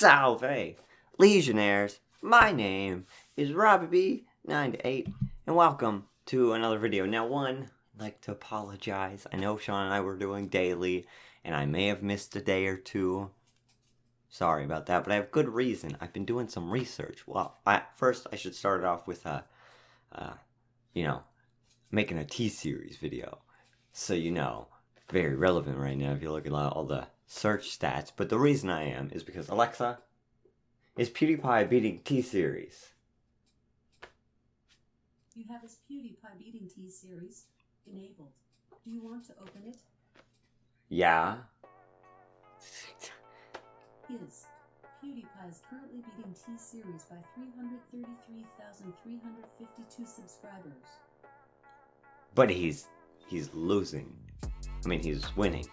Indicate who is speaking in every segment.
Speaker 1: Salve, Legionnaires! My name is RobbieB928, and welcome to another video. Now, I'd like to apologize. I know Sean and I were doing daily, and I may have missed a day or two. Sorry about that, but I have good reason. I've been doing some research. Well, first I should start it off with making a T-Series video. So, very relevant right now if you look at all the search stats. But the reason I am is because, Alexa, is PewDiePie beating T-Series?
Speaker 2: You have this PewDiePie beating T-Series enabled. Do you want to open it?
Speaker 1: Yeah.
Speaker 2: PewDiePie is currently beating T-Series by 333,352 subscribers.
Speaker 1: But he's losing. I mean, he's winning.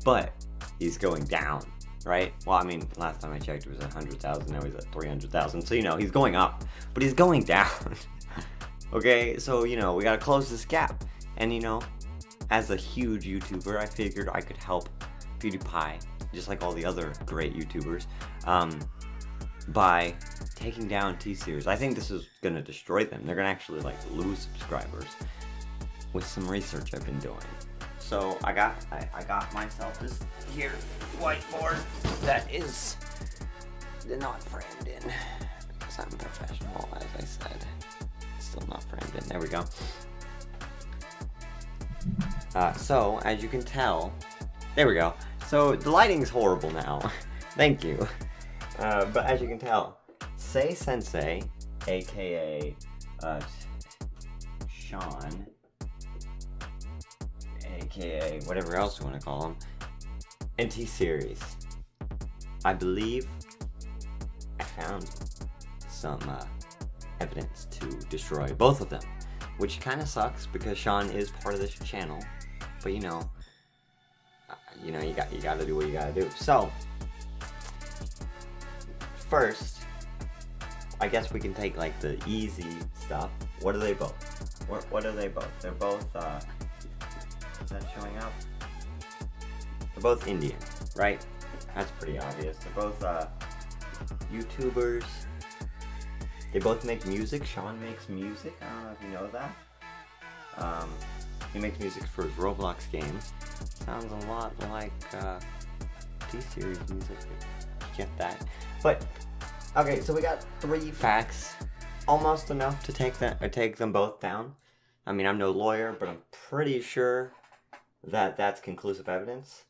Speaker 1: But he's going down, right? Well, I mean, last time I checked it was 100,000, now he's at 300,000. So, he's going up, but he's going down. Okay, so, we gotta close this gap. And, as a huge YouTuber, I figured I could help PewDiePie, just like all the other great YouTubers, by taking down T-Series. I think this is gonna destroy them. They're gonna actually, lose subscribers with some research I've been doing. So I got myself this here whiteboard that is not framed in because I'm professional, as I said. Still not framed in. There we go. So as you can tell, there we go. So the lighting's horrible now. Thank you. But as you can tell, Say Sensei, aka Sean, aka whatever else you want to call him, and T-Series. I believe I found some evidence to destroy both of them, which kind of sucks because Sean is part of this channel. But you gotta do what you gotta do. So first, I guess we can take the easy stuff. What are they both? What are they both? They're both is that showing up? They're both Indian, right? That's pretty obvious. They're both YouTubers. They both make music. Sean makes music. I don't know if you know that. He makes music for his Roblox games. Sounds a lot like T-Series music. You get that? But okay, so we got 3 facts, almost enough to take them both down. I mean, I'm no lawyer, but I'm pretty sure that that's conclusive evidence.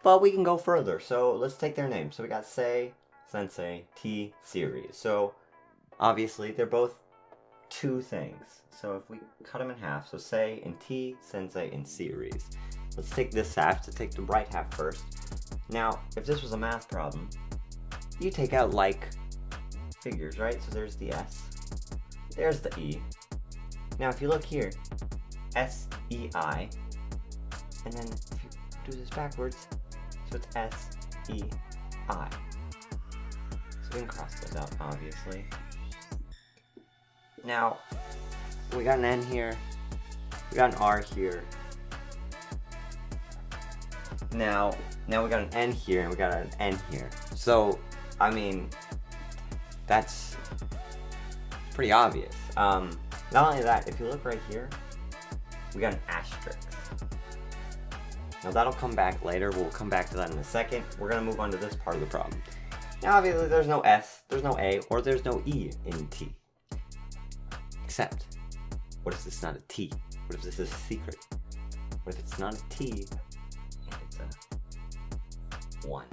Speaker 1: But we can go further, so let's take their names. So we got Say, Sensei, T-Series. So obviously they're both 2 things. So if we cut them in half, so Say and T, Sensei and Series. Let's take this half, to take the right half first. Now, if this was a math problem, you take out figures, right? So there's the S, there's the E. Now if you look here, S-E-I, and then if you do this backwards, so it's S-E-I. So we can cross those out, obviously. Now, we got an N here, we got an R here. Now we got an N here, and we got an N here. So, I mean, that's pretty obvious. Not only that, if you look right here, we got an asterisk. Now that'll come back later. We'll come back to that in a second. We're gonna move on to this part of the problem. Now obviously there's no S, there's no A, or there's no E in T. Except, what if this is not a T? What if this is a secret? What if it's not a T, and it's a 1?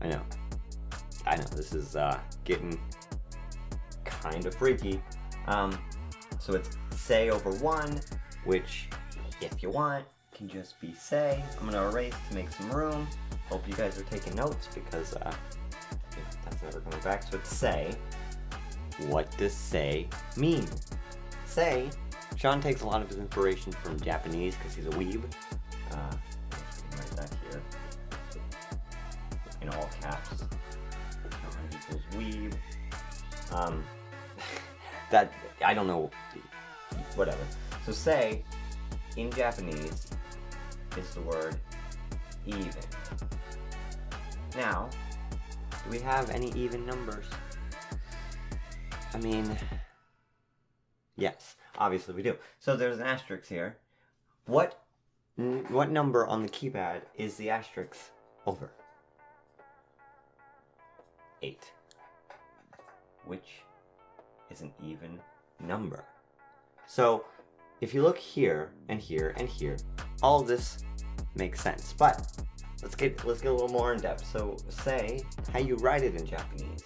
Speaker 1: I know, this is getting kind of freaky. So it's Say over 1, which, if you want, can just be Say. I'm gonna erase to make some room. Hope you guys are taking notes because that's never coming back. So it's Say. What does Say mean? Say, Sean takes a lot of his inspiration from Japanese because he's a weeb. Write that here in all caps. Sean equals weeb. That, I don't know, whatever. So Say, in Japanese, is the word even. Now, Do we have any even numbers? I mean, yes, obviously we do. So there's an asterisk here. What number on the keypad is the asterisk over? 8. Which is an even number. So if you look here and here and here, all of this makes sense. But let's get a little more in depth. So say how you write it in Japanese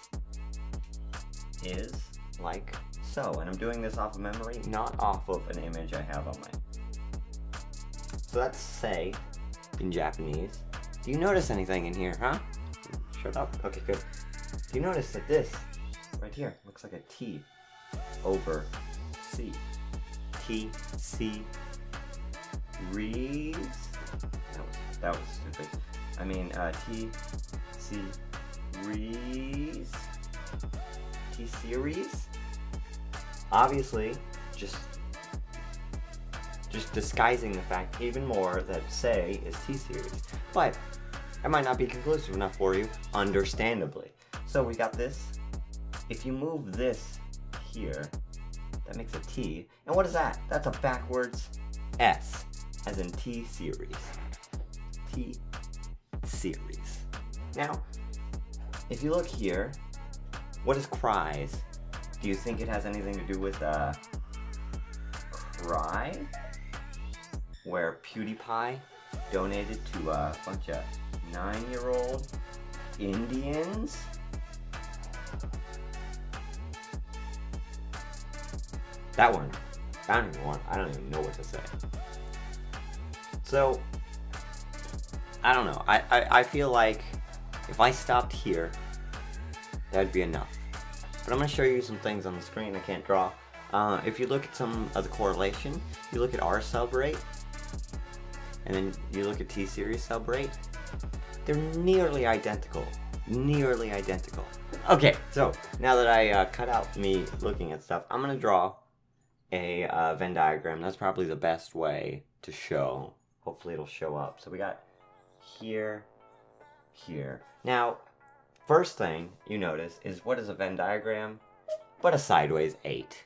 Speaker 1: is like so. And I'm doing this off of memory, not off of an image I have on my. So that's say in Japanese. Do you notice anything in here, huh? Shut up. Okay, good. Do you notice that this right here looks like a T over C? T, C, rees. That was stupid. I mean, T, C, rees. T series. Obviously, just disguising the fact even more that say is T series. But that might not be conclusive enough for you, understandably. So we got this. If you move this here, that makes a T. And what is that? That's a backwards S, as in T series. T series. Now, if you look here, what is cries? Do you think it has anything to do with cry? Where PEWDIEPIE donated to a bunch of 9-year-old Indians? That one, I don't even know what to say. So, I don't know. I feel like if I stopped here, that'd be enough. But I'm going to show you some things on the screen I can't draw. If you look at some of the correlation, you look at our sub rate, and then you look at T-Series sub rate, they're nearly identical. Nearly identical. Okay, so now that I cut out me looking at stuff, I'm going to draw a Venn diagram. That's probably the best way to show. Hopefully it'll show up. So we got here, here. Now, first thing you notice is what is a Venn diagram but a sideways 8.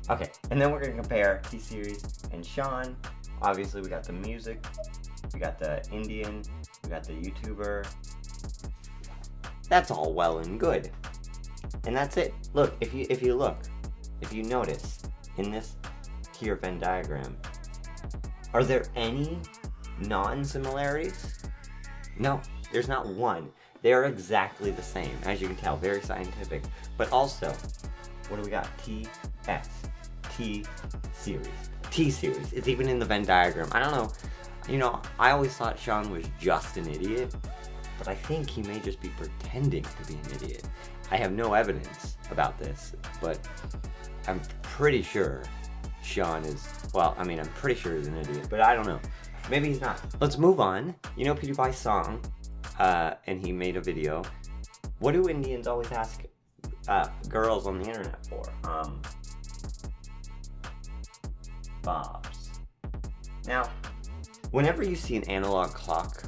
Speaker 1: Okay, and then we're going to compare T-Series and Sean. Obviously we got the music, we got the Indian, we got the YouTuber. That's all well and good. And that's it. Look, if you notice in this here Venn diagram, are there any non-similarities? No, there's not one. They are exactly the same, as you can tell, very scientific. But also, what do we got? T-S, T-Series. T-Series, it's even in the Venn diagram. I don't know, you know, I always thought Sean was just an idiot, but I think he may just be pretending to be an idiot. I have no evidence about this, but I'm pretty sure Sean is, well, I mean, I'm pretty sure he's an idiot, but I don't know. Maybe he's not. Let's move on. You know PewDiePie's song, and he made a video. What do Indians always ask girls on the internet for? Bobs. Now, whenever you see an analog clock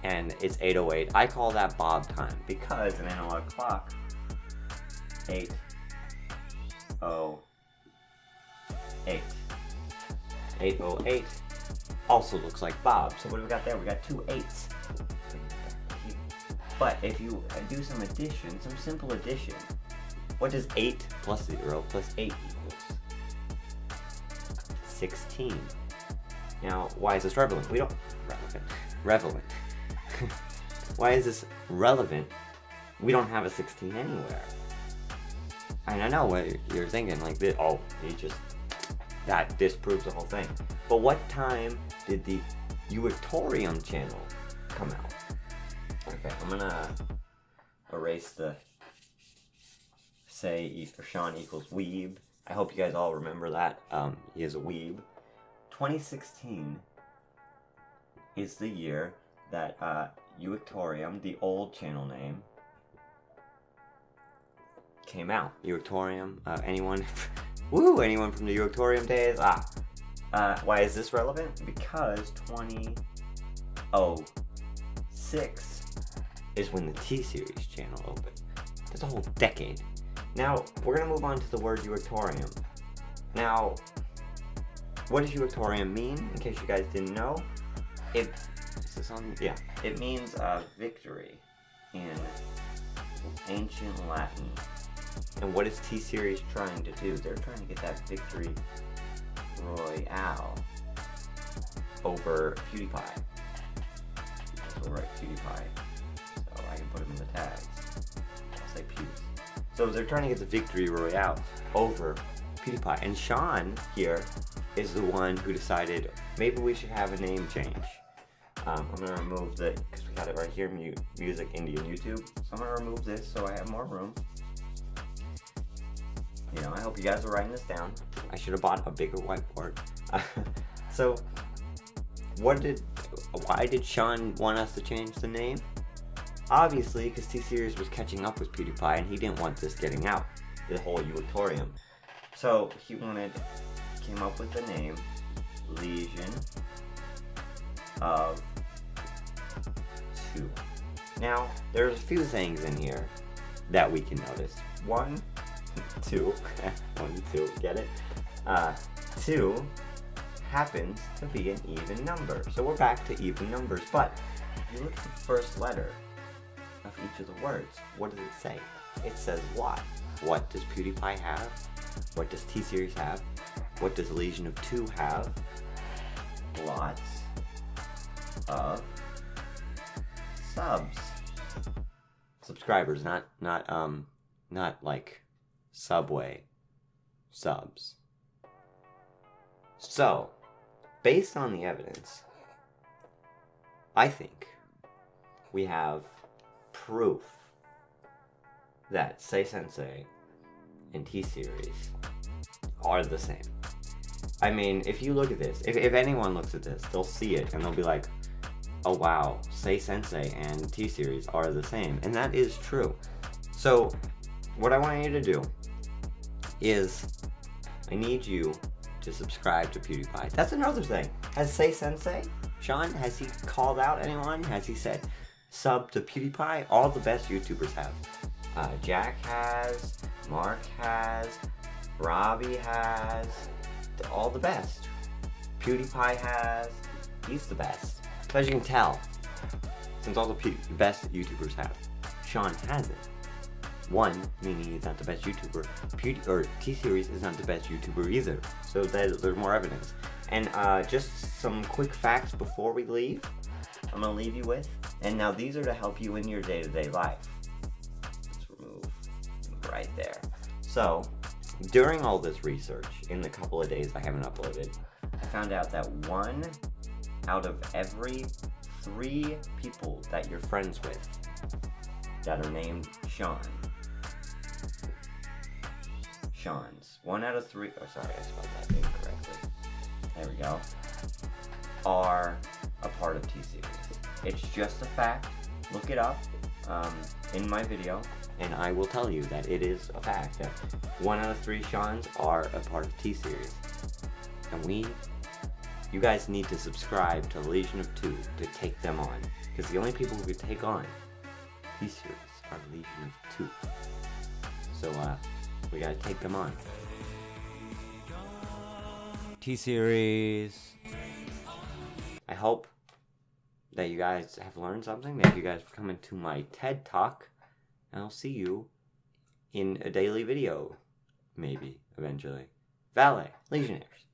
Speaker 1: and it's 8:08, I call that bob time, because an analog clock, 8:08. 8:08 also looks like bob. So what do we got there? We got 2 8s. But if you do some addition, some simple addition, what does 8 plus 0 plus 8 equals? 16. Now, why is this relevant? Relevant. Why is this relevant? We don't have a 16 anywhere. And I know what you're thinking, like this. Oh, that disproves the whole thing. But what time did the Euctorium channel come out? Okay, I'm gonna erase the Sean equals weeb. I hope you guys all remember that. He is a weeb. 2016 is the year that Euctorium, the old channel name, came out. Euctorium, anyone? Woo! Anyone from the Euctorium days? Why is this relevant? Because 2016 06 is when the T-Series channel opened. That's a whole decade. Now, we're going to move on to the word Euctorium. Now, what does Euctorium mean, in case you guys didn't know? Is this on? Yeah. It means victory in ancient Latin. And what is T-Series trying to do? They're trying to get that victory royale over PewDiePie. So we'll write PewDiePie, so I can put him in the tags. I'll say Pews. So they're trying to get the victory royale over PewDiePie. And Sean here is the one who decided maybe we should have a name change. I'm going to remove the, because we got it right here, Music Indian YouTube. So I'm going to remove this so I have more room. You know, I hope you guys are writing this down. I should have bought a bigger whiteboard. So, why did Sean want us to change the name? Obviously, because T-Series was catching up with PewDiePie and he didn't want this getting out, the whole Euctorium. So, he came up with the name Legion of 2. Now, there's a few things in here that we can notice. 1, 2, 1, 2, get it? 2 happens to be an even number. So we're back to even numbers. But if you look at the first letter of each of the words, what does it say? It says what? What does PewDiePie have? What does T-Series have? What does Legion of 2 have? Lots of subs. Subscribers, not like Subway subs. So, based on the evidence, I think we have proof that Say Sensei and T-Series are the same. I mean, if you look at this, if anyone looks at this, they'll see it and they'll be like, oh wow, Say Sensei and T-Series are the same. And that is true. So, what I want you to do is, I need you to subscribe to PewDiePie. That's another thing. Has Say Sensei, Sean, has he called out anyone? Has he said sub to PewDiePie? All the best YouTubers have. Jack has, Mark has, Robbie has, all the best. PewDiePie has, he's the best. So as you can tell, since all the best YouTubers have, Sean hasn't. 1, meaning he's not the best YouTuber. T-Series is not the best YouTuber either. So there's more evidence. And just some quick facts before we leave, I'm going to leave you with. And now these are to help you in your day-to-day life. Let's remove right there. So, during all this research, in the couple of days I haven't uploaded, I found out that 1 out of every 3 people that you're friends with that are named Sean, Sean's, 1 out of 3, oh sorry, I spelled that incorrectly, there we go, are a part of T-Series. It's just a fact. Look it up in my video, and I will tell you that it is a fact that 1 out of 3 Seans are a part of T-Series. And you guys need to subscribe to Legion of 2 to take them on. Because the only people who can take on T-Series are Legion of 2. So, we gotta take them on. T-Series. I hope that you guys have learned something, that you guys are coming to my TED Talk, and I'll see you in a daily video, maybe, eventually. Valet, Legionnaires.